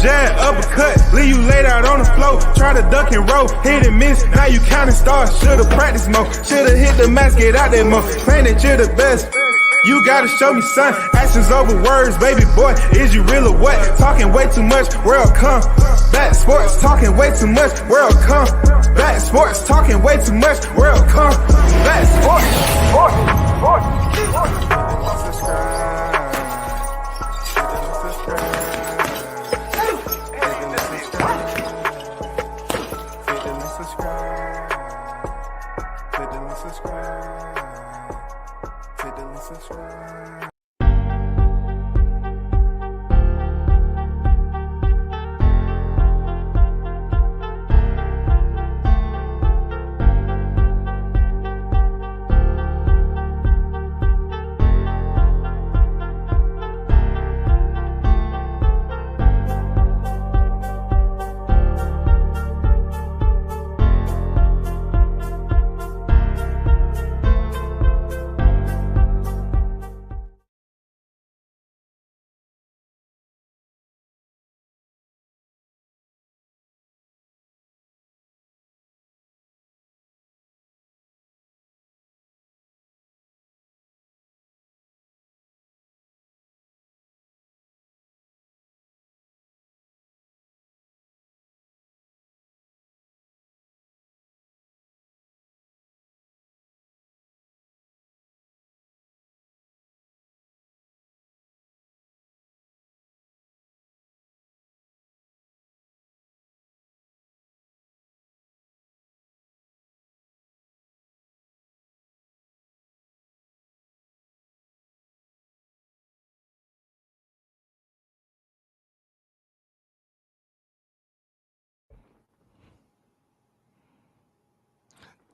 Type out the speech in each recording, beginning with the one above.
jab, uppercut, leave you laid out on the floor. Try to duck and roll, hit and miss, now you counting stars. Should've practiced more, should've hit the mask, get out there more. Claim that you're the best. You gotta show me, son. Actions over words, baby boy. Is you real or what? Talking way too much, world come. Back sports, talking way too much, world come. Back sports, talking way too much, world come. Back sports.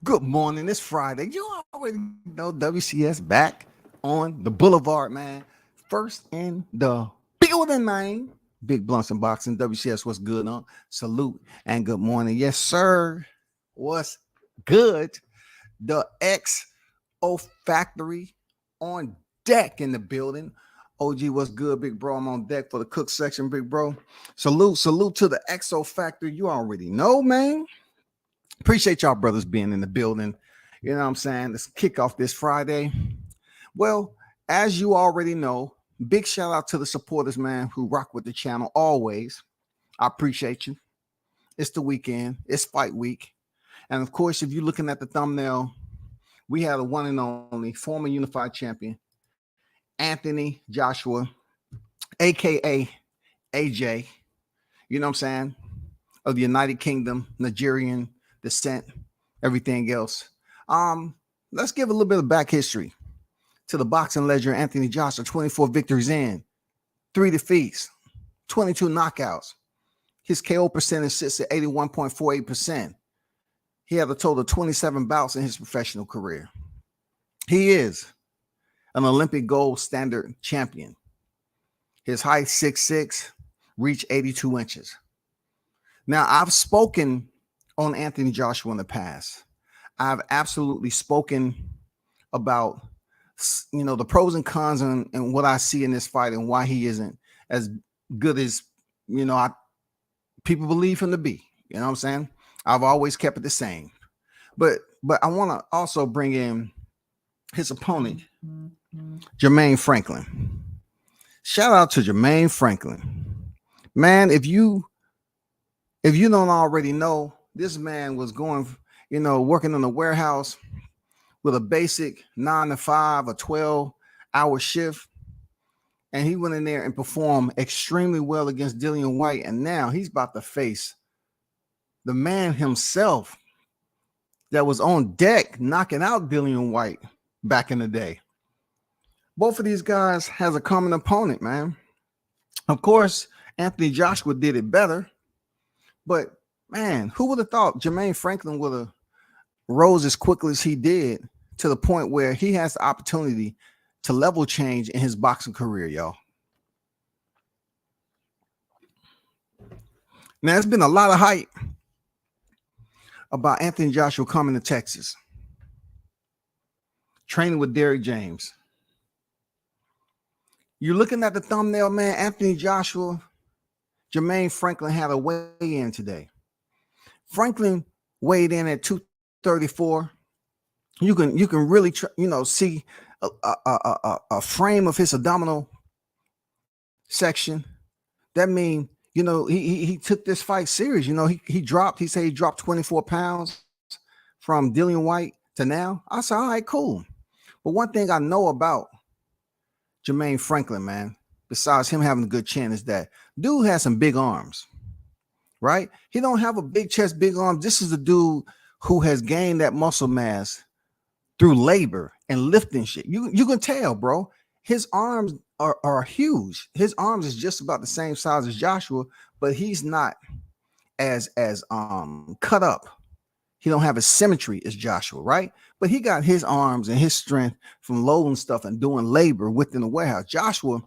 Good morning. It's Friday. You already know WCS back on the boulevard, man. First in the building, man. Big Blunts and Boxing. WCS, what's good, huh? Salute and good morning. Yes, sir. What's good? The XO Factory on deck in the building. OG, what's good, big bro? I'm on deck for the cook section, big bro. Salute to the XO Factory. You already know, man. Appreciate y'all brothers being in the building. You know what I'm saying? Let's kick off this Friday. Well, as you already know, big shout out to the supporters, man, who rock with the channel always. I appreciate you. It's the weekend. It's fight week. And of course, if you're looking at the thumbnail, we had a one and only former unified champion, Anthony Joshua, a.k.a. AJ, you know what I'm saying, of the United Kingdom, Nigerian descent, everything else. Let's give a little bit of back history to the boxing legend Anthony Joshua. 24 victories in, 3 defeats, 22 knockouts. His KO percentage sits at 81.48%. He had a total of 27 bouts in his professional career. He is an Olympic gold standard champion. His height 6'6", reach 82 inches. Now, I've spoken on Anthony Joshua in the past. I've absolutely spoken about, you know, the pros and cons and what I see in this fight and why he isn't as good as, you know, people believe him to be. You know what I'm saying? I've always kept it the same. But I want to also bring in his opponent, Jermaine Franklin. Shout out to Jermaine Franklin. Man, if you don't already know, this man was going, you know, working in a warehouse with a basic 9 to 5 or 12-hour shift. And he went in there and performed extremely well against Dillian White. And now he's about to face the man himself that was on deck knocking out Dillian White back in the day. Both of these guys has a common opponent, man. Of course, Anthony Joshua did it better. But, man, who would have thought Jermaine Franklin would have rose as quickly as he did to the point where he has the opportunity to level change in his boxing career, y'all. Now, there's been a lot of hype about Anthony Joshua coming to Texas, training with Derrick James. You're looking at the thumbnail, man. Anthony Joshua Jermaine Franklin had a weigh-in today. Franklin weighed in at 234. You can really see a frame of his abdominal section. That means he took this fight serious. He said he dropped 24 pounds from Dillian White to now. I said, all right, cool. But one thing I know about Jermaine Franklin, man, besides him having a good chin, is that dude has some big arms, right? He don't have a big chest, big arms. This is a dude who has gained that muscle mass through labor and lifting shit. You can tell, bro. His arms are huge. His arms is just about the same size as Joshua, but he's not as cut up. He don't have a symmetry as Joshua, right? But he got his arms and his strength from loading stuff and doing labor within the warehouse. Joshua,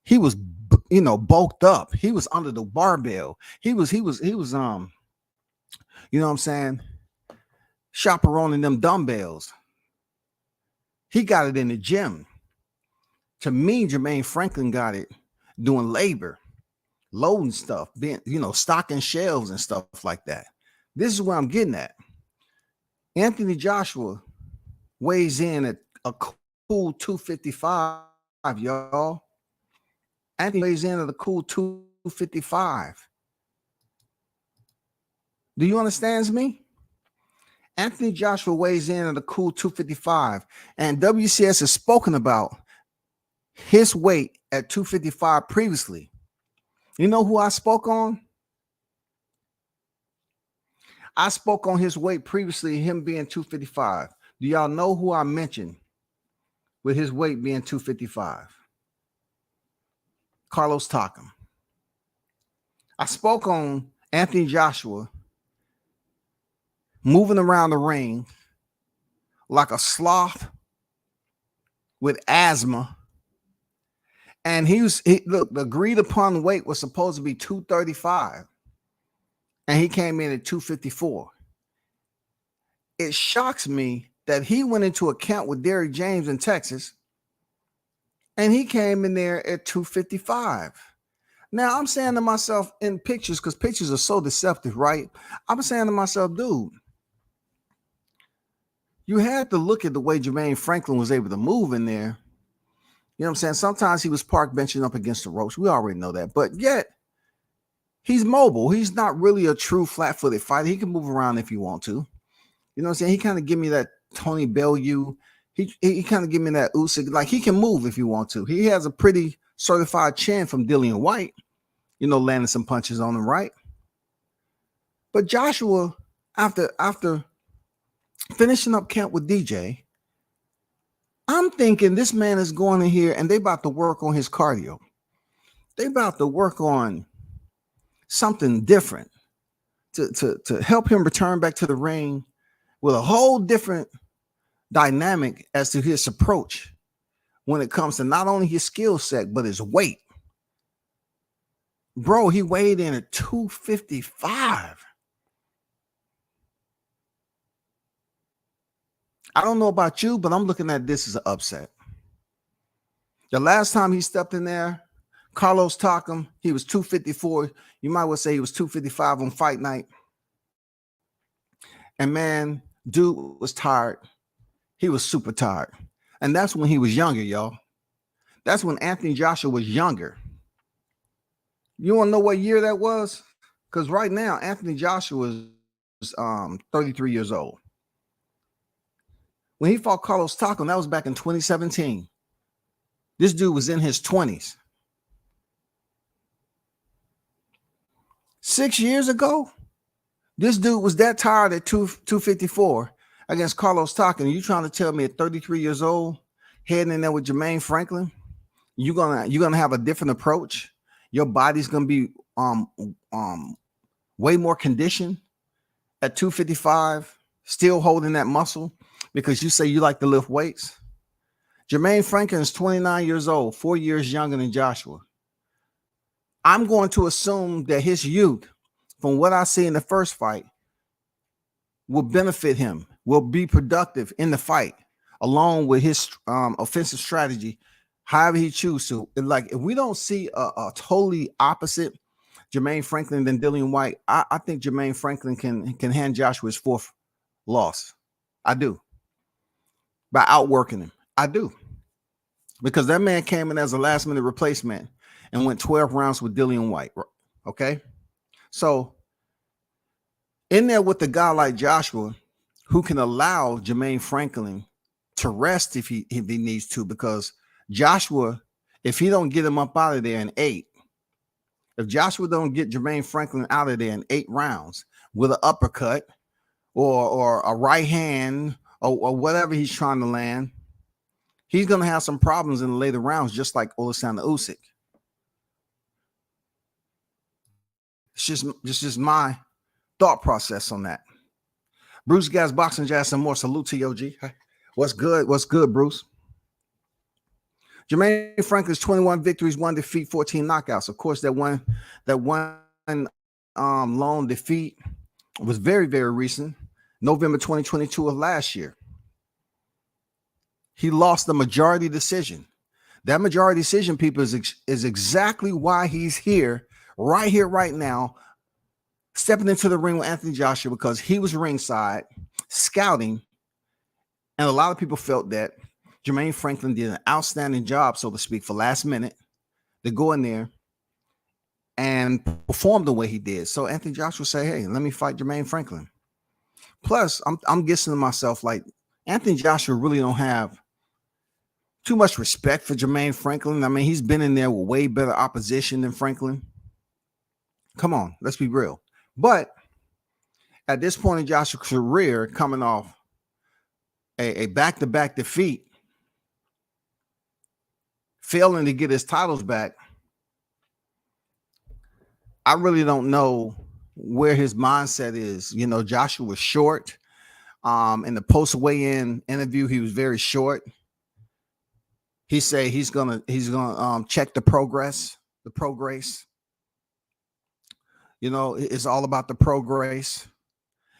he was bulked up. He was under the barbell. He was you know what I'm saying, chaperoning them dumbbells. He got it in the gym. To me, Jermaine Franklin got it doing labor, loading stuff, stocking shelves and stuff like that. This is where I'm getting at. Anthony Joshua weighs in at a cool 255, y'all. Anthony weighs in at a cool 255. Do you understand me? Anthony Joshua weighs in at a cool 255, and WCS has spoken about his weight at 255 previously. You know who I spoke on? I spoke on his weight previously, him being 255. Do y'all know who I mentioned with his weight being 255? Carlos Takam. I spoke on Anthony Joshua moving around the ring like a sloth with asthma. And the agreed upon weight was supposed to be 235. And he came in at 254. It shocks me that he went into a camp with Derrick James in Texas, and he came in there at 255. Now, I'm saying to myself in pictures, because pictures are so deceptive, right? I'm saying to myself, dude, you had to look at the way Jermaine Franklin was able to move in there. You know what I'm saying? Sometimes he was park benching up against the ropes. We already know that. But yet, he's mobile. He's not really a true flat-footed fighter. He can move around if you want to. You know what I'm saying? He kind of give me that Tony Bellew. He kind of give me that Usyk. Like, he can move if you want to. He has a pretty certified chin from Dillian White, landing some punches on him, right? But Joshua, after finishing up camp with DJ, I'm thinking this man is going in here and they about to work on his cardio. They about to work on something different to help him return back to the ring with a whole different dynamic as to his approach when it comes to not only his skill set, but his weight. Bro, he weighed in at 255. I don't know about you, but I'm looking at this as an upset. The last time he stepped in there, Carlos Takam, he was 254. You might well say he was 255 on fight night. And man, dude was tired. He was super tired. And that's when he was younger, y'all. That's when Anthony Joshua was younger. You want to know what year that was? Because right now, Anthony Joshua is 33 years old. When he fought Carlos Takam, that was back in 2017. This dude was in his 20s. 6 years ago, this dude was that tired at 254 against Carlos Takam. You trying to tell me at 33 years old, heading in there with Jermaine Franklin, you're gonna have a different approach? Your body's gonna be way more conditioned at 255, still holding that muscle because you say you like to lift weights? Jermaine Franklin is 29 years old, 4 years younger than Joshua. I'm going to assume that his youth, from what I see in the first fight, will benefit him, will be productive in the fight, along with his offensive strategy, however he chooses to. Like, if we don't see a totally opposite Jermaine Franklin than Dillian White, I think Jermaine Franklin can hand Joshua his fourth loss. I do. By outworking him. I do. Because that man came in as a last minute replacement and went 12 rounds with Dillian White. Okay. So in there with the guy like Joshua, who can allow Jermaine Franklin to rest if he needs to, because Joshua, if he don't get him up out of there in 8, if Joshua don't get Jermaine Franklin out of there in 8 rounds with an uppercut or a right hand or whatever he's trying to land, he's going to have some problems in the later rounds, just like Oleksandr Usyk. It's just my thought process on that. Bruce Gas Boxing Jazz, some more. Salute to you, G. What's good? What's good, Bruce? Jermaine Franklin's 21 victories, 1 defeat, 14 knockouts. Of course, that one lone defeat was very, very recent. November 2022 of last year. He lost the majority decision. That majority decision, people, is exactly why he's here, right now, stepping into the ring with Anthony Joshua, because he was ringside scouting, and a lot of people felt that Jermaine Franklin did an outstanding job, so to speak, for last minute to go in there and perform the way he did. So Anthony Joshua say, hey, let me fight Jermaine Franklin. Plus, I'm guessing to myself, like, Anthony Joshua really don't have too much respect for Jermaine Franklin. I mean, he's been in there with way better opposition than Franklin. Come on, let's be real. But at this point in Joshua's career, coming off a back-to-back defeat, failing to get his titles back, I really don't know where his mindset is. You know, Joshua was short. In the post-weigh-in interview, he was very short. He said he's gonna check the progress. You know, it's all about the progress.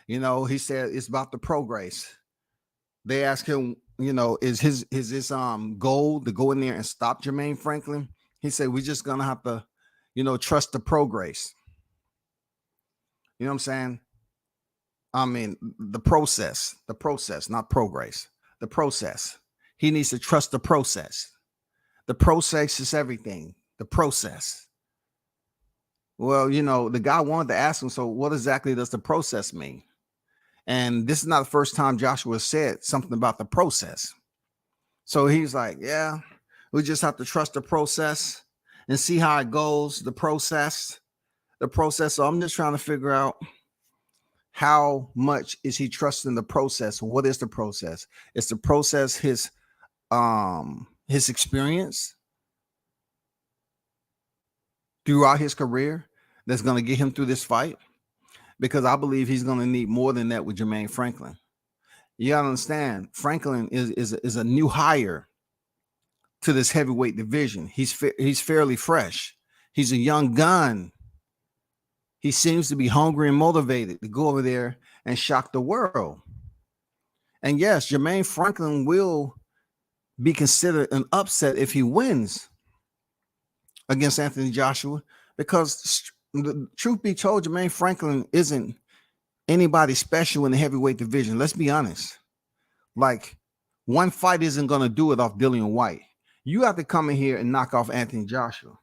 You know, he said it's about the progress. They asked him, you know, is his goal to go in there and stop Jermaine Franklin? He said, we're just gonna have to, you know, trust the progress. You know what I'm saying? I mean, the process, not progress, the process. He needs to trust the process. The process is everything. The process. Well, you know, the guy wanted to ask him, so what exactly does the process mean? And this is not the first time Joshua said something about the process. So he's like, yeah, we just have to trust the process and see how it goes. The process. So I'm just trying to figure out, how much is he trusting the process? What is the process? It's the process his experience throughout his career that's going to get him through this fight, because I believe he's going to need more than that with Jermaine Franklin. You got to understand, Franklin is a new hire to this heavyweight division. He's fairly fresh. He's a young gun. He seems to be hungry and motivated to go over there and shock the world. And yes, Jermaine Franklin will be considered an upset if he wins against Anthony Joshua, because the truth be told, Jermaine Franklin isn't anybody special in the heavyweight division. Let's be honest. Like, one fight isn't going to do it off Dillian White. You have to come in here and knock off Anthony Joshua.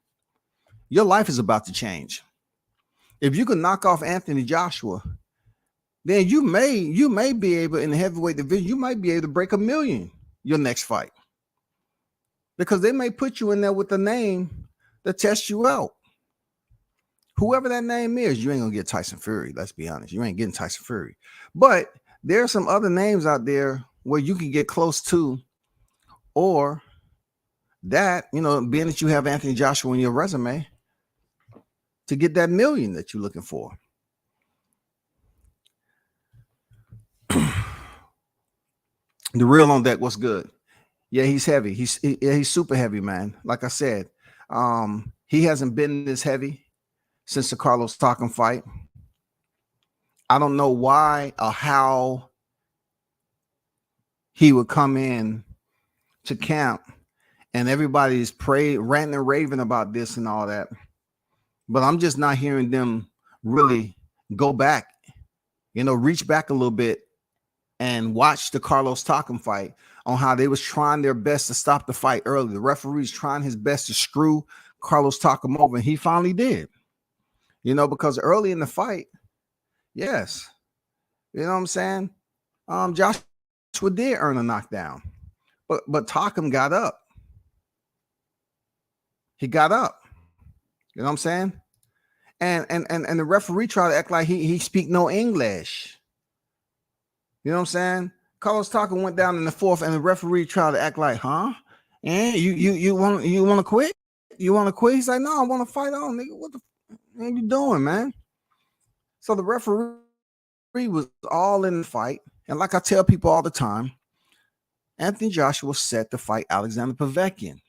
Your life is about to change. If you can knock off Anthony Joshua, then you may be able, in the heavyweight division, you might be able to break $1 million your next fight, because they may put you in there with a name that tests you out. Whoever that name is, you ain't gonna get Tyson Fury. Let's be honest, you ain't getting Tyson Fury. But there are some other names out there where you can get close to, or that, you know, being that you have Anthony Joshua in your resume, to get that $1 million that you're looking for. The real on deck, what's good? Yeah, he's heavy. He's super heavy, man. Like I said, he hasn't been this heavy since the Carlos Takam fight. I don't know why or how he would come in to camp and everybody's ranting and raving about this and all that. but I'm just not hearing them really go back, reach back a little bit and watch the Carlos Takam fight on how they was trying their best to stop the fight early. The referee's trying his best to screw Carlos Takam over, and he finally did. Because early in the fight, yes, you know what I'm saying? Joshua did earn a knockdown, but Takam got up. He got up. You know what I'm saying? And the referee tried to act like he speak no English. You know what I'm saying? Carlos Takam went down in the fourth, and the referee tried to act like, huh? And you want to quit? You want to quit? He's like, no, I want to fight on, nigga. What the are you doing, man? So the referee was all in the fight, and like I tell people all the time, Anthony Joshua was set to fight Alexander Povetkin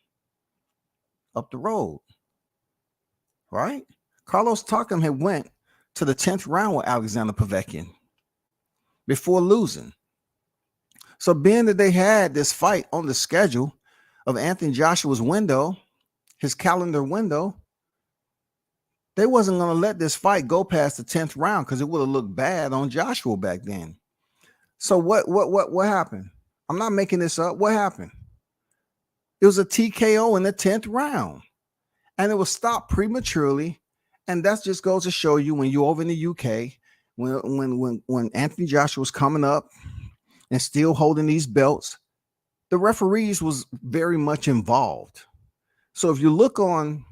up the road, right? Carlos Takam had went to the 10th round with Alexander Povetkin before losing. So being that they had this fight on the schedule of Anthony Joshua's window, his calendar window, they wasn't going to let this fight go past the 10th round because it would have looked bad on Joshua back then. So what happened? I'm not making this up. What happened? It was a TKO in the 10th round, and it was stopped prematurely. And that just goes to show you, when you're over in the UK, when Anthony Joshua was coming up and still holding these belts, the referees was very much involved. So if you look on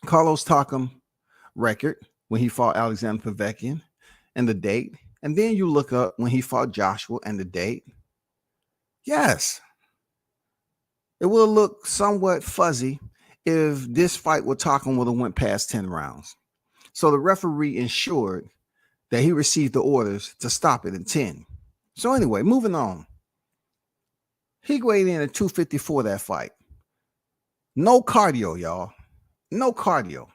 Carlos Takam record when he fought Alexander Povetkin and the date, and then you look up when he fought Joshua and the date, yes, it will look somewhat fuzzy if this fight with Takam would have went past 10 rounds. So the referee ensured that he received the orders to stop it in 10. So anyway, moving on. He weighed in at 254 that fight. No cardio, y'all. No cardio.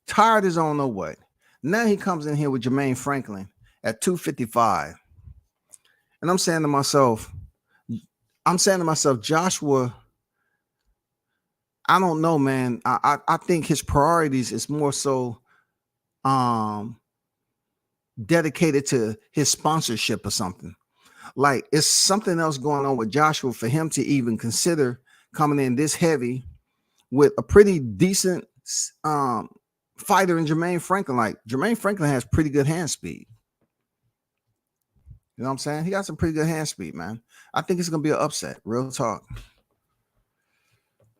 Tired as I don't know what. Now he comes in here with Jermaine Franklin at 255. And I'm saying to myself, Joshua, I don't know, man. I think his priorities is more so dedicated to his sponsorship or something. Like, it's something else going on with Joshua for him to even consider coming in this heavy with a pretty decent fighter in Jermaine Franklin. Like, Jermaine Franklin has pretty good hand speed. You know what I'm saying? He got some pretty good hand speed, man. I think it's going to be an upset. Real talk.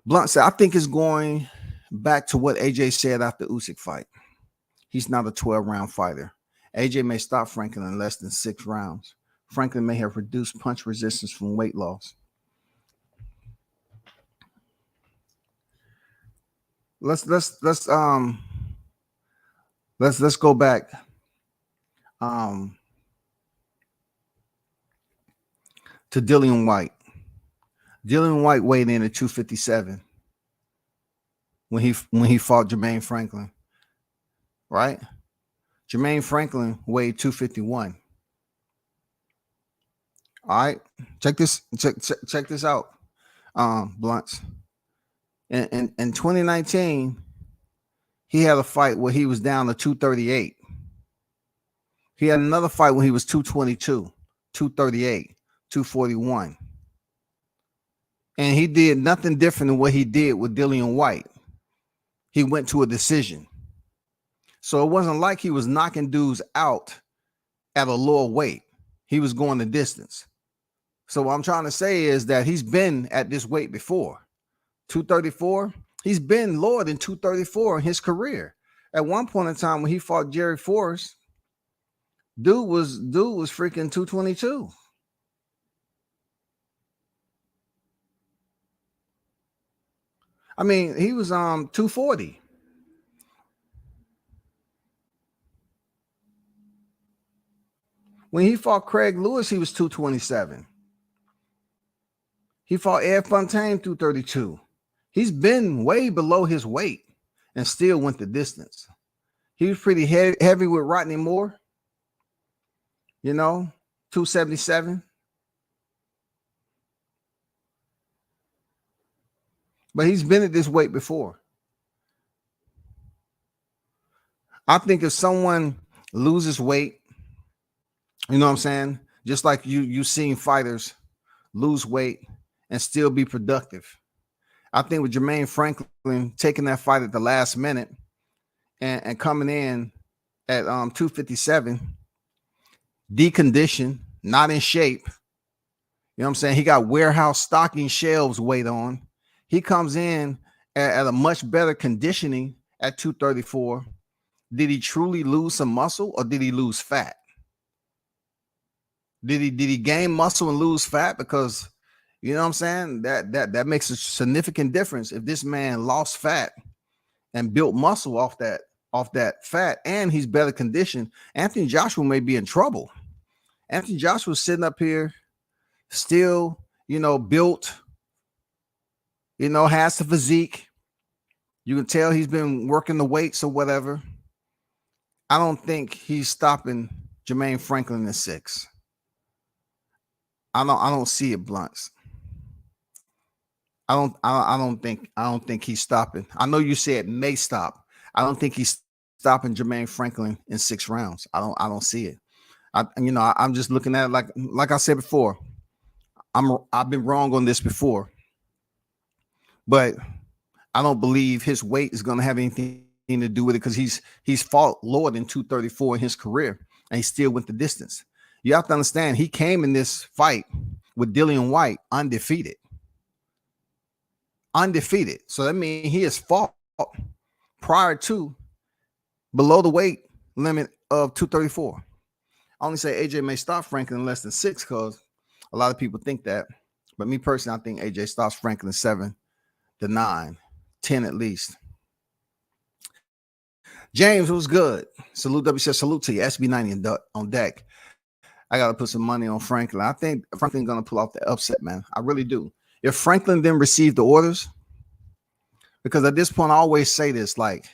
Blunt said, I think it's going back to what AJ said after Usyk fight. He's not a 12-round fighter. AJ may stop Franklin in less than 6 rounds. Franklin may have reduced punch resistance from weight loss. Let's go back. To Dillian White. Dillian White weighed in at 257 when he fought Jermaine Franklin. Right? Jermaine Franklin weighed 251. All right. Check this out. Blunts. In 2019, he had a fight where he was down to 238. He had another fight when he was 222, 238, 241. And he did nothing different than what he did with Dillian White. He went to a decision. So it wasn't like he was knocking dudes out at a lower weight. He was going the distance. So what I'm trying to say is that he's been at this weight before. 234. He's been lower than 234 in his career. At one point in time when he fought Jerry Forrest, dude was freaking 222. I mean, he was 240. When he fought Craig Lewis, he was 227. He fought Ed Fontaine 232. He's been way below his weight and still went the distance. He was pretty heavy with Rodney Moore, 277. But he's been at this weight before. I think if someone loses weight, you know what I'm saying? Just like you seen fighters lose weight and still be productive. I think with Jermaine Franklin taking that fight at the last minute and coming in at 257, deconditioned, not in shape. You know what I'm saying? He got warehouse stocking shelves weight on. He comes in at a much better conditioning at 234. Did he truly lose some muscle or did he lose fat? Did he gain muscle and lose fat? Because you know what I'm saying? That makes a significant difference. If this man lost fat and built muscle off that fat and he's better conditioned, Anthony Joshua may be in trouble. Anthony Joshua sitting up here still, built, has the physique. You can tell he's been working the weights or whatever. I don't think he's stopping Jermaine Franklin in 6. I don't see it, Blunts. I don't think he's stopping. I know you said may stop. I don't think he's stopping Jermaine Franklin in 6 rounds. I don't see it. I'm just looking at it like I said before. I've been wrong on this before, but I don't believe his weight is going to have anything to do with it because he's fought lower than 234 in his career and he still went the distance. You have to understand he came in this fight with Dillian White undefeated. So that means he has fought prior to below the weight limit of 234. I only say AJ may stop Franklin in less than 6 because a lot of people think that. But me personally, I think AJ stops Franklin 7 to 9, 10 at least. James, was good. Salute WC, salute to you. SB90 on deck. I got to put some money on Franklin. I think Franklin's going to pull off the upset, man. I really do. If Franklin didn't receive the orders, because at this point, I always say this, like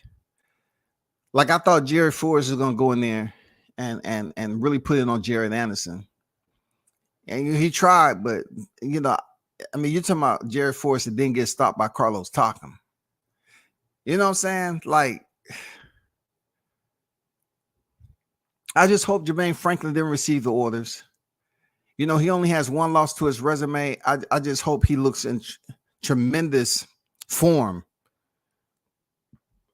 I thought Jerry Forrest was going to go in there and really put it on Jared Anderson. And he tried, but, you're talking about Jerry Forrest that didn't get stopped by Carlos Takam. You know what I'm saying? Like, I just hope Jermaine Franklin didn't receive the orders. He only has 1 loss to his resume. I just hope he looks in tremendous form.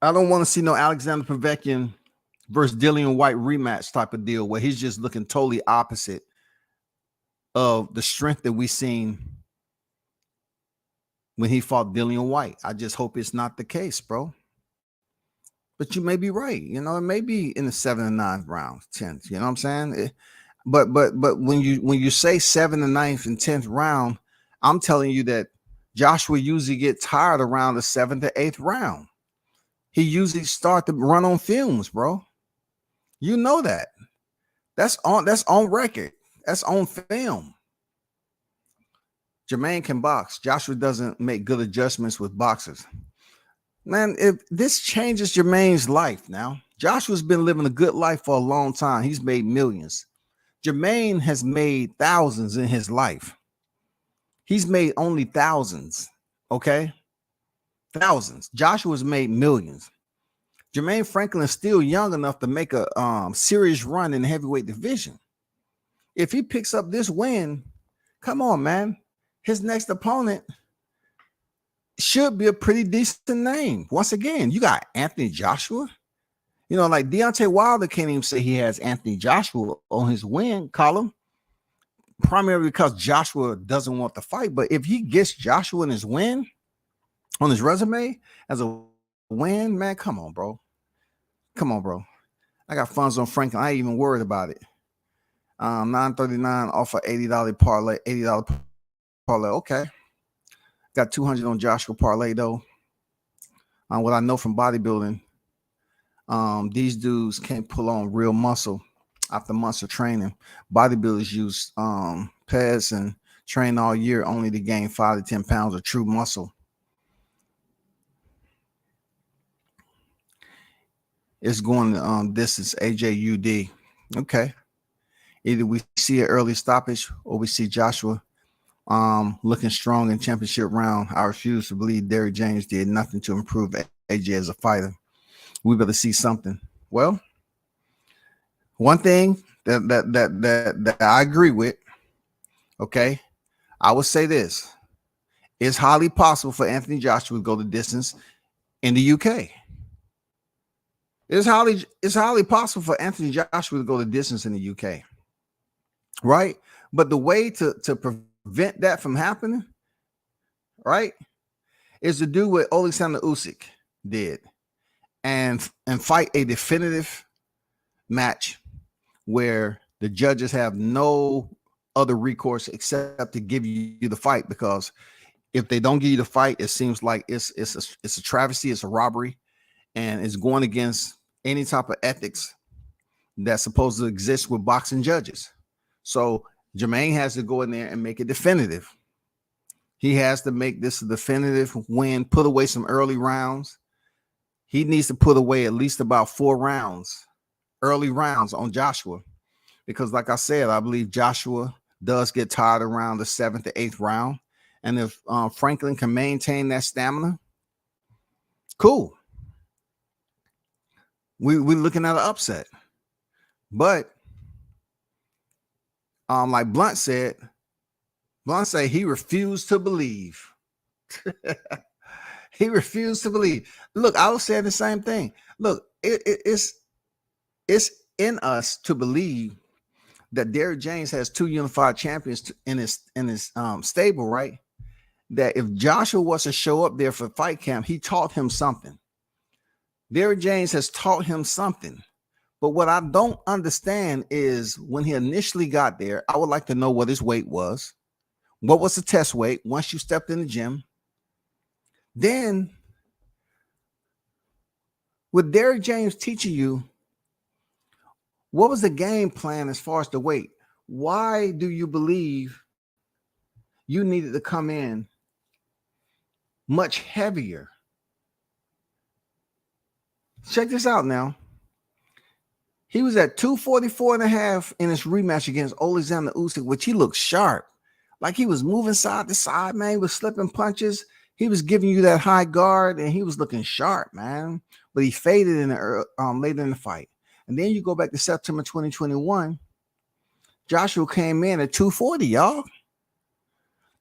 I don't want to see no Alexander Povetkin versus Dillian White rematch type of deal where he's just looking totally opposite of the strength that we seen when he fought Dillian White. I just hope it's not the case, bro. But you may be right. It may be in the 7th and 9th rounds, 10th. You know what I'm saying? But when you say 7th and 9th and 10th round, I'm telling you that Joshua usually gets tired around the 7th to 8th round. He usually start to run on fumes, bro. You know that. That's on record. That's on film. Jermaine can box. Joshua doesn't make good adjustments with boxers. Man, if this changes Jermaine's life now. Joshua's been living a good life for a long time. He's made millions. Jermaine has made thousands in his life. He's made only thousands, okay? Thousands. Joshua's made millions. Jermaine Franklin is still young enough to make a serious run in the heavyweight division. If he picks up this win, come on, man. His next opponent should be a pretty decent name. Once again, you got Anthony Joshua. Like Deontay Wilder can't even say he has Anthony Joshua on his win column, primarily because Joshua doesn't want the fight. But if he gets Joshua in his win on his resume as a win, man, come on, bro. I got funds on Franklin. I ain't even worried about it. 939 off a $80 parlay, $80 parlay. Okay. Got 200 on Joshua parlay though. What I know from bodybuilding, these dudes can't pull on real muscle after months of training. Bodybuilders use pads and train all year only to gain 5 to 10 pounds of true muscle. It's going distance AJUD. Okay. Either we see an early stoppage or we see Joshua looking strong in championship round. I refuse to believe Derrick James did nothing to improve AJ as a fighter. We better see something. Well, one thing that I agree with, okay, I would say this: it's highly possible for Anthony Joshua to go the distance in the UK. It's highly possible for Anthony Joshua to go the distance in the UK, right? But the way to prevent that from happening, right, is to do what Alexander Usyk did and fight a definitive match where the judges have no other recourse except to give you the fight, because if they don't give you the fight, it seems like it's a travesty, it's a robbery, and it's going against any type of ethics that's supposed to exist with boxing judges. So Jermaine has to go in there and make it definitive. He has to make this a definitive win, put away some early rounds. He needs to put away at least about 4 rounds, early rounds on Joshua, because like I said, I believe Joshua does get tired around the 7th to 8th round. And if Franklin can maintain that stamina, cool. We're looking at an upset. But like Blunt said he refused to believe. He refused to believe. Look, I was saying the same thing. Look, it's in us to believe that Derrick James has 2 unified champions in his stable, right? That if Joshua was to show up there for fight camp, he taught him something. Derrick James has taught him something. But what I don't understand is when he initially got there, I would like to know what his weight was. What was the test weight once you stepped in the gym? Then, with Derrick James teaching you, what was the game plan as far as the weight? Why do you believe you needed to come in much heavier? Check this out now. He was at 244.5 in his rematch against Alexander Usyk, which he looked sharp. Like he was moving side to side, man. He was slipping punches. He was giving you that high guard, and he was looking sharp, man. But he faded in the later in the fight. And then you go back to September 2021. Joshua came in at 240, y'all.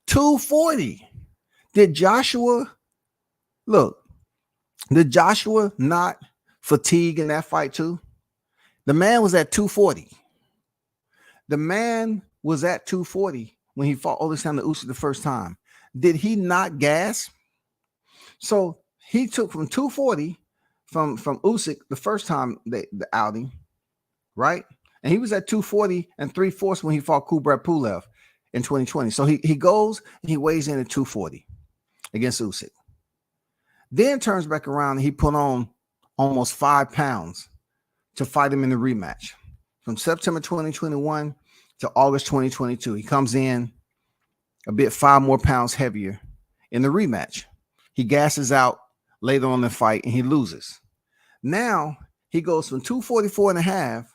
240. Did Joshua not fatigue in that fight too? The man was at 240. The man was at 240 when he fought Alexander Usyk the first time. Did he not gas? So he took from 240 from Usyk the first time the outing, right? And he was at 240 and 3/4 when he fought Kubrat Pulev in 2020. So he goes and he weighs in at 240 against Usyk. Then turns back around and he put on almost 5 pounds to fight him in the rematch from September 2021 to August 2022. He comes in a bit 5 more pounds heavier in the rematch. He gasses out later on in the fight and he loses. Now he goes from 244.5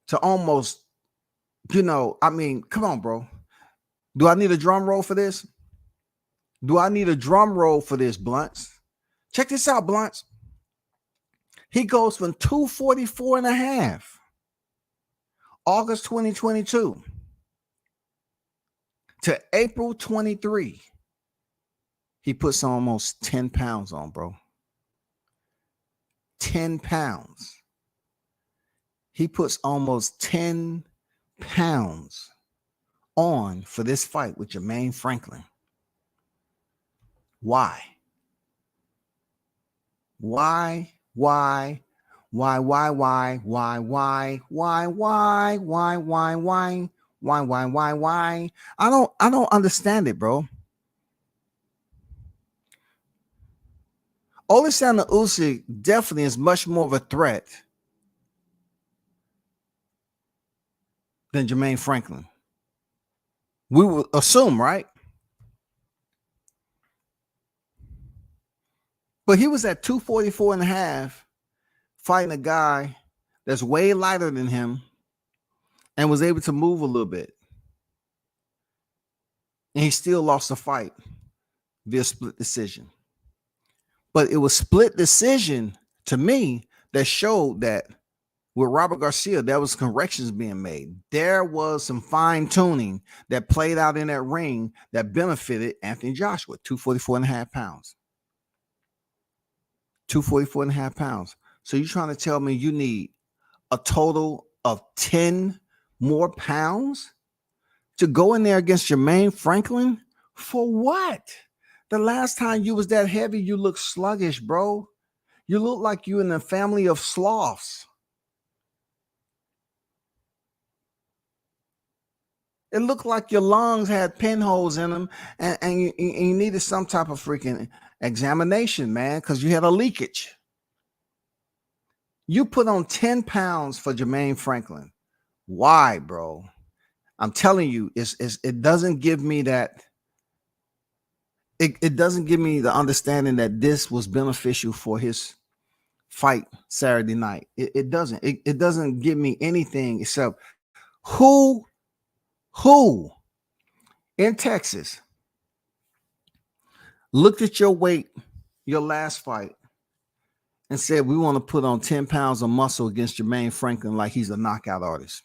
to almost, come on, bro. Do I need a drum roll for this? Blunts? Check this out, Blunts. He goes from 244.5 August 2022 to April 23. He puts almost 10 pounds on, bro. 10 pounds. He puts almost 10 pounds on for this fight with Jermaine Franklin. Why? I don't understand it, bro. Alexander Usyk definitely is much more of a threat than Jermaine Franklin. We would assume, right? But he was at 244.5 fighting a guy that's way lighter than him and was able to move a little bit. And he still lost the fight via split decision. But it was split decision to me that showed that with Robert Garcia, there was corrections being made. There was some fine tuning that played out in that ring that benefited Anthony Joshua, 244 and a half pounds. 244 and a half pounds. So you're trying to tell me you need a total of 10 more pounds to go in there against Jermaine Franklin? For what? The last time you was that heavy, you look sluggish, bro. You look like you in a family of sloths. It looked like your lungs had pinholes in them, and you needed some type of freaking examination, man, because you had a leakage. You put on 10 pounds for Jermaine Franklin. Why, bro? I'm telling you, it doesn't give me that. It doesn't give me the understanding that this was beneficial for his fight Saturday night. It doesn't. It doesn't give me anything except who in Texas looked at your weight, your last fight, and said, we want to put on 10 pounds of muscle against Jermaine Franklin like he's a knockout artist.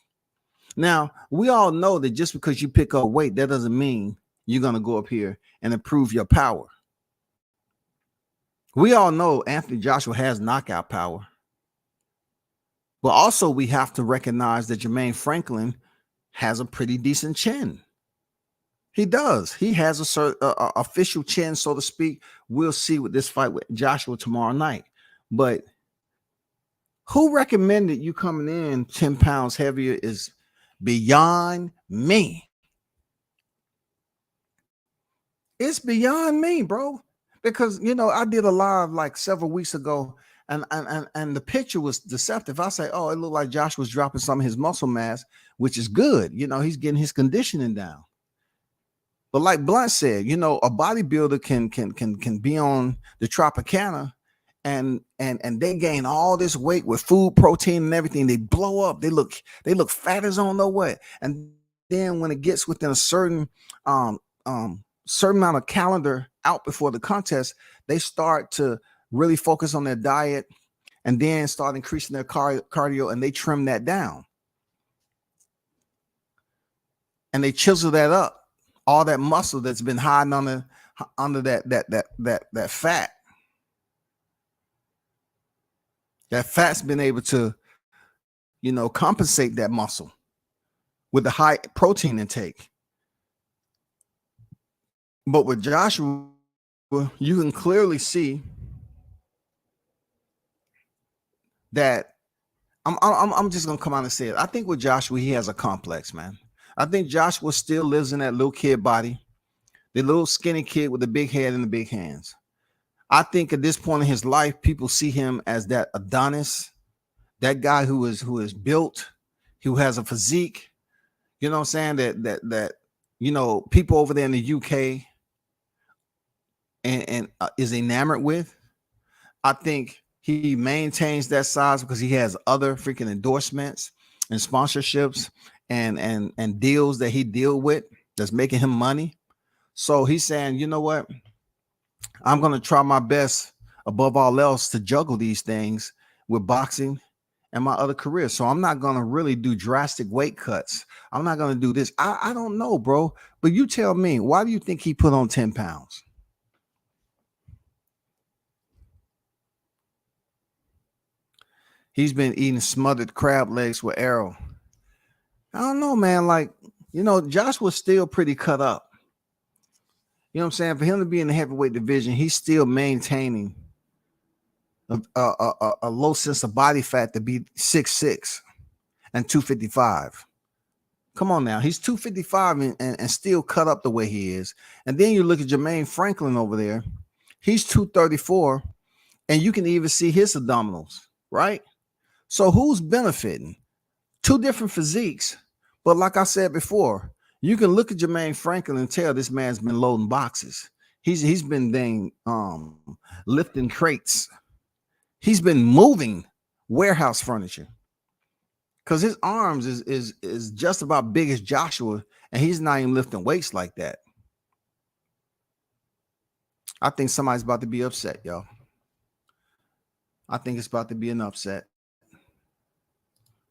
Now, we all know that just because you pick up weight, that doesn't mean you're going to go up here and improve your power. We all know Anthony Joshua has knockout power. But also we have to recognize that Jermaine Franklin has a pretty decent chin. He does. He has a official chin, so to speak. We'll see with this fight with Joshua tomorrow night. But who recommended you coming in 10 pounds heavier is beyond me. It's beyond me, bro. Because, I did a live like several weeks ago, and the picture was deceptive. I say, oh, it looked like Josh was dropping some of his muscle mass, which is good. He's getting his conditioning down. But like Blunt said, a bodybuilder can be on the Tropicana and they gain all this weight with food, protein, and everything. They blow up. They look fat as on no way. And then when it gets within a certain amount of calendar out before the contest, they start to really focus on their diet and then start increasing their cardio, and they trim that down. And they chisel that up. All that muscle that's been hiding under that fat. That fat's been able to, compensate that muscle with the high protein intake. But with Joshua, you can clearly see that I'm just gonna come out and say it. I think with Joshua, he has a complex, man. I think Joshua still lives in that little kid body, the little skinny kid with the big head and the big hands. I think at this point in his life, people see him as that Adonis, that guy who is built, who has a physique. You know what I'm saying? That people over there in the UK and is enamored with. I think he maintains that size because he has other freaking endorsements and sponsorships and deals that he deal with that's making him money. So he's saying, you know what? I'm going to try my best above all else to juggle these things with boxing and my other career. So I'm not going to really do drastic weight cuts. I'm not going to do this. I don't know, bro. But you tell me, why do you think he put on 10 pounds? He's been eating smothered crab legs with arrow. I don't know, man. Like, Josh was still pretty cut up. You know what I'm saying? For him to be in the heavyweight division, he's still maintaining a low sense of body fat to be 6'6" and 255. Come on now. He's 255 and still cut up the way he is. And then you look at Jermaine Franklin over there. He's 234, and you can even see his abdominals, right? So who's benefiting? Two different physiques. But like I said before, you can look at Jermaine Franklin and tell this man's been loading boxes. He's been lifting crates. He's been moving warehouse furniture because his arms is just about big as Joshua, and he's not even lifting weights like that. I think somebody's about to be upset, y'all. I think it's about to be an upset.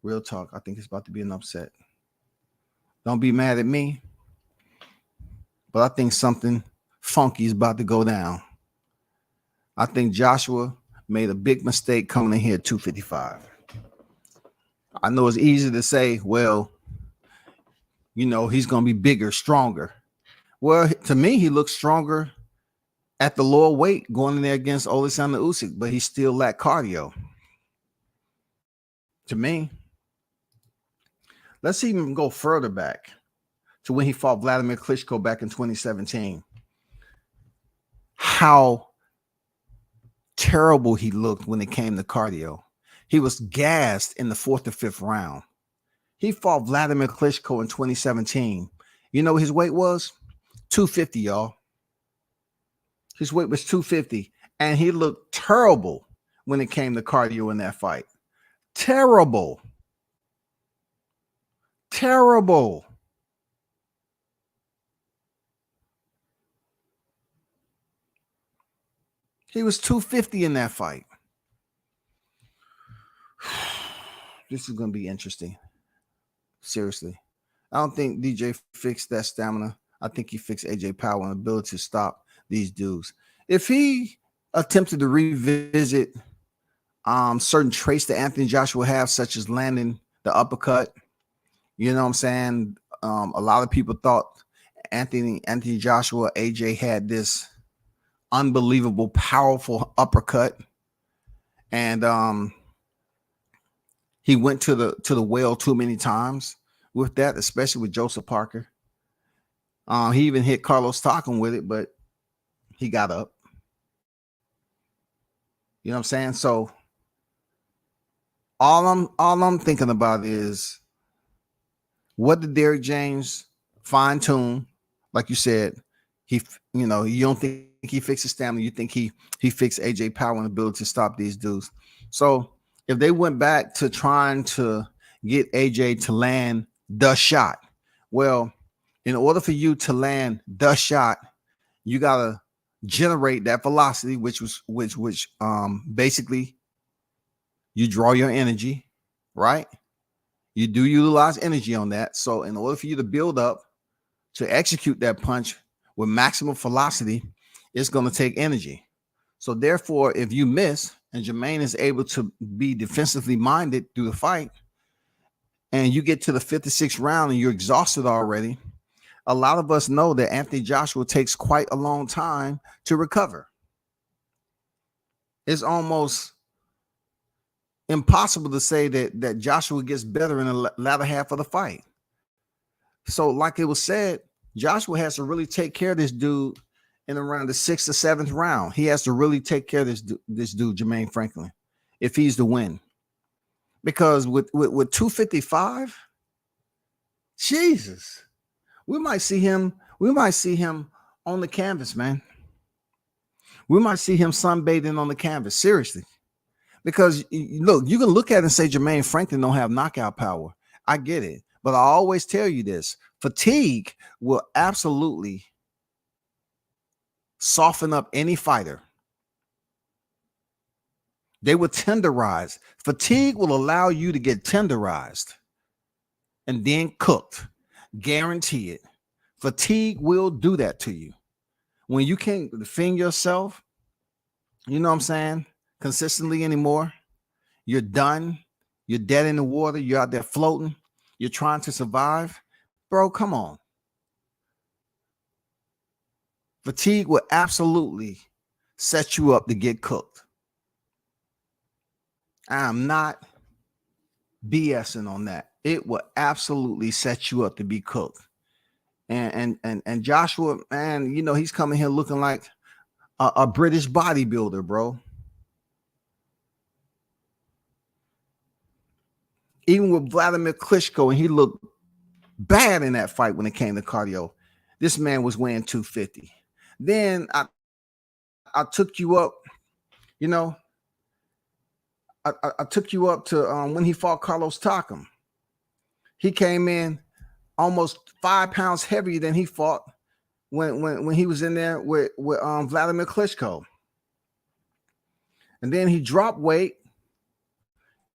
Real talk. I think it's about to be an upset. Don't be mad at me, but I think something funky is about to go down. I think Joshua made a big mistake coming in here at 255. I know it's easy to say, well, he's going to be bigger, stronger. Well, to me, he looks stronger at the lower weight going in there against Alexander Usyk, but he still lacked cardio. To me, let's even go further back to when he fought Vladimir Klitschko back in 2017. How terrible he looked when it came to cardio. He was gassed in the 4th or 5th round. He fought Vladimir Klitschko in 2017. You know what his weight was? 250, y'all. His weight was 250, and he looked terrible when it came to cardio in that fight. Terrible. Terrible. He was 250 in that fight. This is going to be interesting. Seriously. I don't think DJ fixed that stamina. I think he fixed AJ Power and ability to stop these dudes. If he attempted to revisit certain traits that Anthony Joshua have, such as landing the uppercut, you know what I'm saying? A lot of people thought Anthony Joshua, AJ had this unbelievable, powerful uppercut, and he went to the well too many times with that, especially with Joseph Parker. He even hit Carlos Takam with it, but he got up. You know what I'm saying? So all I'm thinking about is, what did Derrick James fine tune? Like you said, you don't think he fixed his stamina. You think he fixed AJ Power and ability to stop these dudes. So if they went back to trying to get AJ to land the shot, well, in order for you to land the shot, you gotta generate that velocity, which basically you draw your energy, right? You do utilize energy on that. So in order for you to build up to execute that punch with maximum velocity, it's going to take energy. So therefore, if you miss and Jermaine is able to be defensively minded through the fight, and you get to the 5th or 6th round and you're exhausted already, a lot of us know that Anthony Joshua takes quite a long time to recover. It's almost impossible to say that Joshua gets better in the latter half of the fight. So like it was said, Joshua has to really take care of this dude in around the 6th or 7th round. He has to really take care of this dude, Jermaine Franklin, if he's to win. Because with 255, Jesus, we might see him on the canvas, man. We might see him sunbathing on the canvas, seriously. Because look, you can look at it and say Jermaine Franklin don't have knockout power. I get it. But I always tell you this: fatigue will absolutely soften up any fighter. They will tenderize. Fatigue will allow you to get tenderized and then cooked. Guarantee it. Fatigue will do that to you. When you can't defend yourself, you know what I'm saying, consistently anymore, you're done. You're dead in the water. You're out there floating. You're trying to survive. Bro, come on. Fatigue will absolutely set you up to get cooked. I'm not BSing on that. It will absolutely set you up to be cooked. And Joshua, man, you know, he's coming here looking like a British bodybuilder, bro. Even with Vladimir Klitschko, and he looked bad in that fight when it came to cardio. This man was weighing 250. Then I took you up, you know, I took you up to when he fought Carlos Takam. He came in almost 5 pounds heavier than he fought when he was in there with Vladimir Klitschko. And then he dropped weight.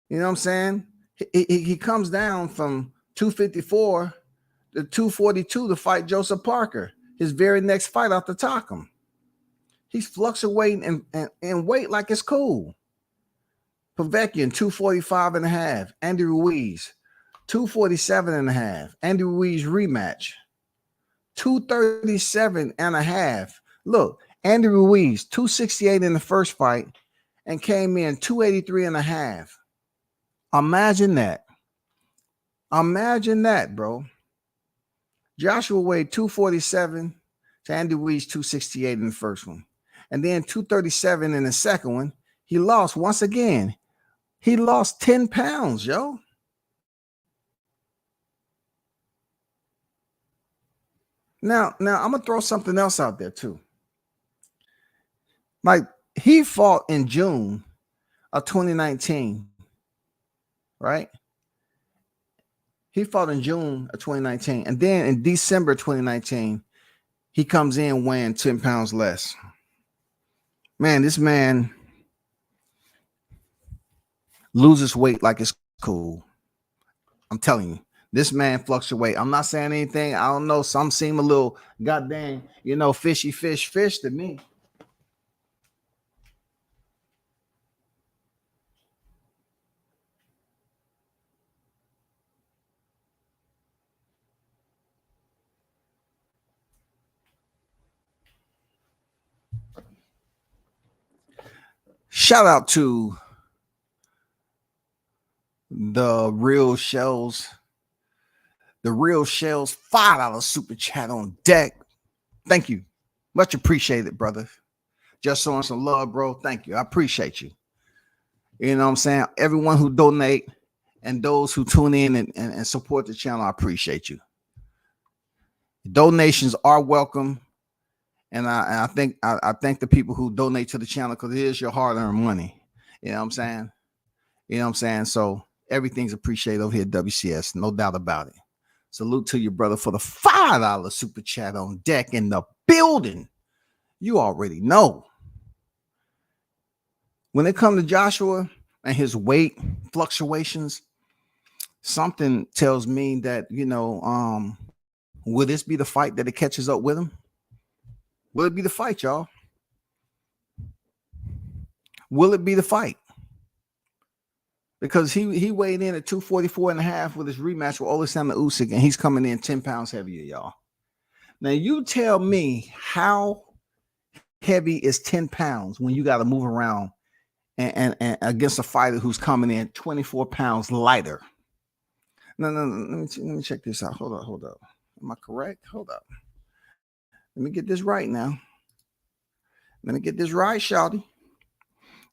You know what I'm saying? He comes down from 254 to 242 to fight Joseph Parker. His very next fight after Takam. He's fluctuating in weight like it's cool. Povetkin, 245 and a half. Andy Ruiz, 247 and a half. Andy Ruiz rematch, 237 and a half. Look, Andy Ruiz, 268 in the first fight and came in 283 and a half. Imagine that. Imagine that, bro. Joshua weighed 247 to Andy Ruiz 268 in the first one. And then 237 in the second one. He lost once again. He lost 10 pounds, yo. Now I'm going to throw something else out there too. Like, he fought in June of 2019, right? He fought in June of 2019. And then in December 2019, he comes in weighing 10 pounds less. Man, this man loses weight like it's cool. I'm telling you, this man fluctuates. I'm not saying anything. I don't know. Some seem a little goddamn, fishy fish to me. Shout out to the Real Shells. The Real Shells, $5 super chat on deck. Thank you. Much appreciated, brother. Just showing some love, bro. Thank you. I appreciate you. You know what I'm saying? Everyone who donate and those who tune in and support the channel, I appreciate you. Donations are welcome. And I thank the people who donate to the channel, because it is your hard-earned money. You know what I'm saying? You know what I'm saying? So everything's appreciated over here at WCS. No doubt about it. Salute to you, brother, for the $5 super chat on deck in the building. You already know. When it comes to Joshua and his weight fluctuations, something tells me that, will this be the fight that it catches up with him? Will it be the fight, y'all? Will it be the fight? Because he weighed in at 244 and a half with his rematch with Oleksandr Usyk, and he's coming in 10 pounds heavier, y'all. Now, you tell me how heavy is 10 pounds when you got to move around and against a fighter who's coming in 24 pounds lighter. No. Let me check this out. Hold up. Am I correct? Hold up. Let me get this right now. Let me get this right, shawty.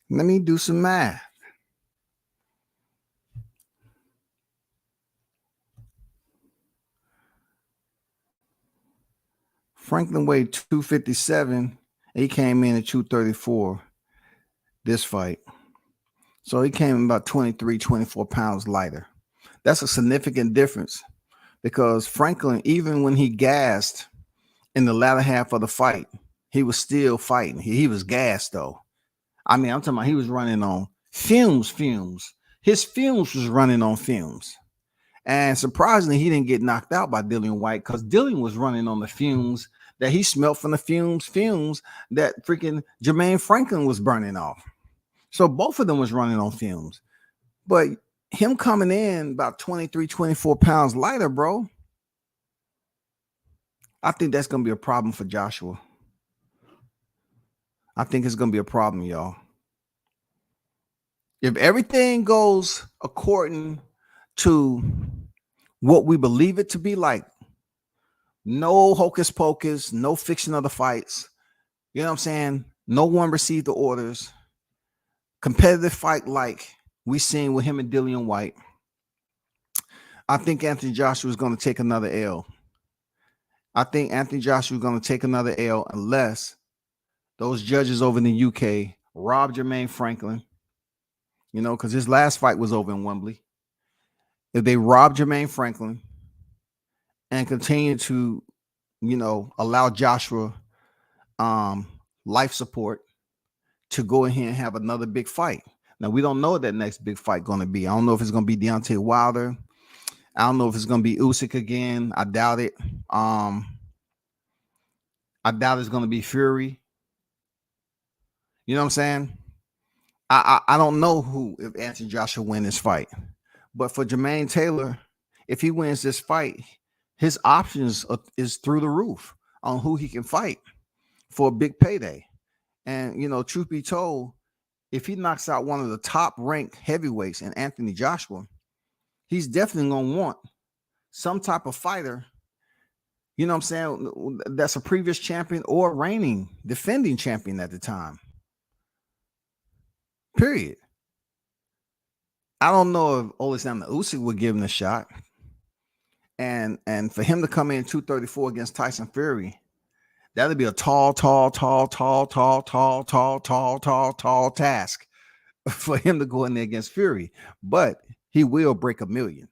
Let me do some math. Franklin weighed 257. He came in at 234 this fight. So he came in about 23, 24 pounds lighter. That's a significant difference, because Franklin, even when he gassed in the latter half of the fight, he was still fighting. He was gassed, though. I mean, I'm talking about he was running on fumes. His fumes was running on fumes. And surprisingly, he didn't get knocked out by Dillian White, because Dillian was running on the fumes that he smelled from the fumes that freaking Jermaine Franklin was burning off. So both of them was running on fumes. But him coming in about 23, 24 pounds lighter, bro, I think that's going to be a problem for Joshua. I think it's going to be a problem, y'all. If everything goes according to what we believe it to be, like no hocus pocus, no fiction of the fights, you know what I'm saying? No one received the orders. Competitive fight like we seen with him and Dillian White. I think Anthony Joshua is going to take another L. I think Anthony Joshua is going to take another L unless those judges over in the UK rob Jermaine Franklin, because his last fight was over in Wembley. If they rob Jermaine Franklin and continue to, allow Joshua life support to go in here and have another big fight. Now we don't know what that next big fight going to be. I don't know if it's going to be Deontay Wilder. I don't know if it's going to be Usyk again. I doubt it. I doubt it's going to be Fury. You know what I'm saying? I don't know who if Anthony Joshua win this fight, but for Jermaine Taylor, if he wins this fight, his options is through the roof on who he can fight for a big payday. And truth be told, if he knocks out one of the top ranked heavyweights in Anthony Joshua, he's definitely gonna want some type of fighter. You know what I'm saying? That's a previous champion or reigning, defending champion at the time. Period. I don't know if Alexander Usyk would give him a shot. And for him to come in 234 against Tyson Fury, that'd be a tall task for him to go in there against Fury. But he will break 1 million.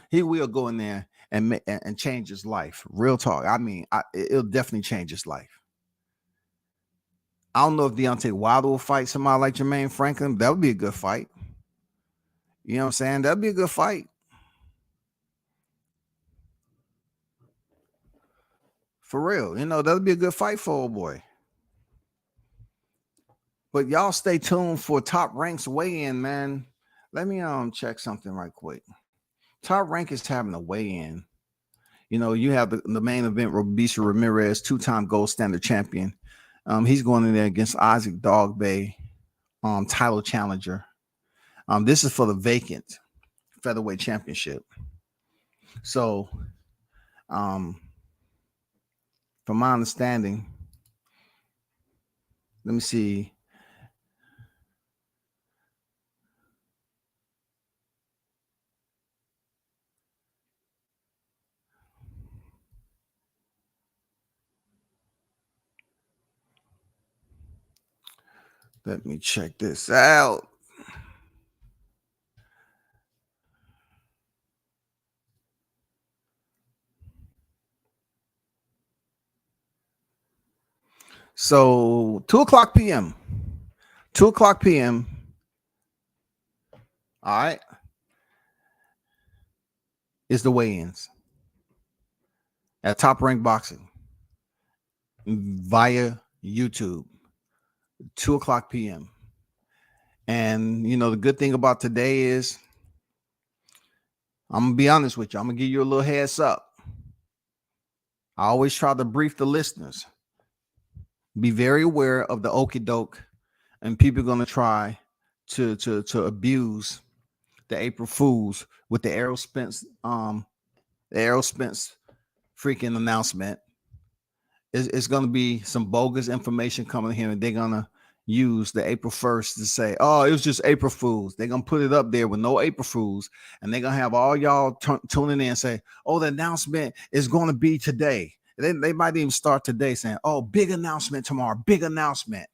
He will go in there and change his life. Real talk. I mean, it'll definitely change his life. I don't know if Deontay Wilder will fight somebody like Jermaine Franklin. That would be a good fight. You know what I'm saying? That'd be a good fight. For real. That'd be a good fight for old boy. But y'all stay tuned for Top Rank's weigh-in, man. Let me check something right quick. Top Rank is having a weigh-in. You have the main event, Robeisha Ramirez, 2-time gold standard champion. He's going in there against Isaac Dogboe, title challenger. This is for the vacant featherweight championship. So, from my understanding, let me see. Let me check this out. So 2:00 p.m. 2:00 p.m. All right. Is the weigh-ins at Top Rank Boxing via YouTube. 2:00 p.m. And the good thing about today is, I'm gonna be honest with you. I'm gonna give you a little heads up. I always try to brief the listeners. Be very aware of the okie doke, and people are gonna try to abuse the April Fools with the Errol Spence freaking announcement. It's gonna be some bogus information coming here, and they're gonna use the April 1st to say, oh, it was just April Fools. They're gonna put it up there with no April Fools, and they're gonna have all y'all tuning in and say, oh, the announcement is gonna be today. They might even start today saying, oh, big announcement tomorrow, big announcement.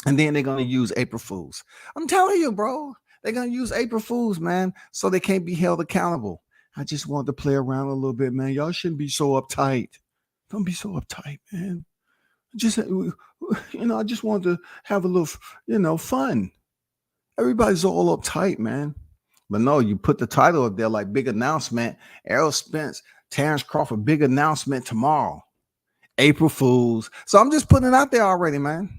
And then they're gonna use April Fools. I'm telling you, bro, they're gonna use April Fools, man, so they can't be held accountable. I just wanted to play around a little bit, man. Y'all shouldn't be so uptight. Don't be so uptight, man. I just wanted to have a little, fun. Everybody's all uptight, man. But no, you put the title up there like big announcement. Errol Spence, Terrence Crawford, big announcement tomorrow. April Fools. So I'm just putting it out there already, man.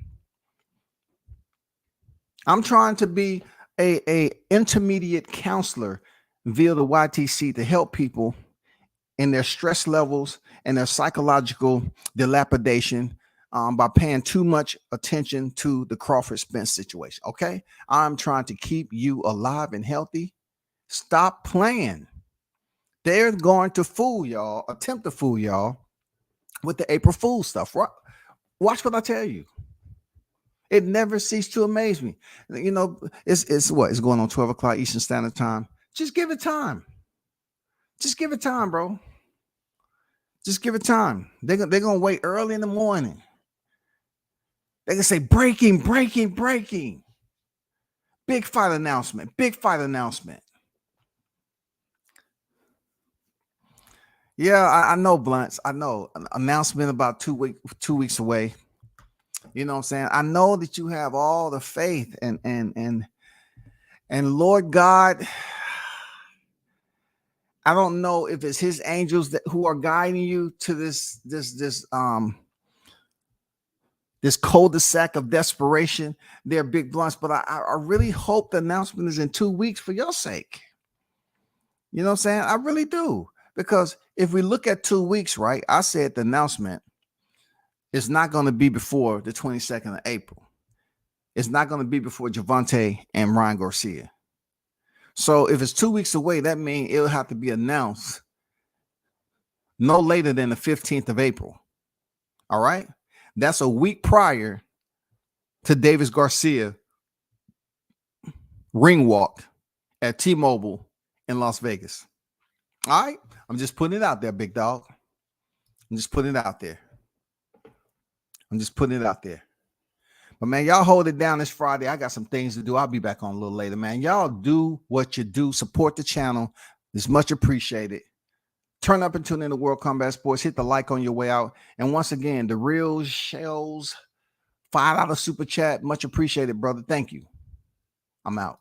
I'm trying to be a intermediate counselor via the YTC to help people in their stress levels and their psychological dilapidation by paying too much attention to the Crawford Spence situation. Okay. I'm trying to keep you alive and healthy. Stop playing. They're going to fool y'all, attempt to fool y'all with the April Fool stuff. Right? Watch what I tell you. It never ceased to amaze me. It's what? It's going on 12 o'clock Eastern Standard Time. Just give it time. Just give it time, bro. Just give it time. They're going to wait early in the morning. They're going to say, breaking. Big fight announcement. Yeah, I know, Blunts. I know. An announcement about 2 weeks away. You know what I'm saying? I know that you have all the faith and Lord God, I don't know if it's his angels who are guiding you to this cul-de-sac of desperation. They're big blunts, but I really hope the announcement is in 2 weeks for your sake. You know what I'm saying? I really do. Because if we look at 2 weeks, right? I said the announcement is not going to be before the 22nd of April. It's not going to be before Javante and Ryan Garcia. So if it's 2 weeks away, that means it'll have to be announced no later than the 15th of April. All right? That's a week prior to Davis-Garcia ring walk at T-Mobile in Las Vegas. All right? I'm just putting it out there, big dog. I'm just putting it out there. But, man, y'all hold it down this Friday. I got some things to do. I'll be back on a little later, man. Y'all do what you do. Support the channel. It's much appreciated. Turn up and tune in to World Combat Sports. Hit the like on your way out. And once again, the real shells, $5 super chat. Much appreciated, brother. Thank you. I'm out.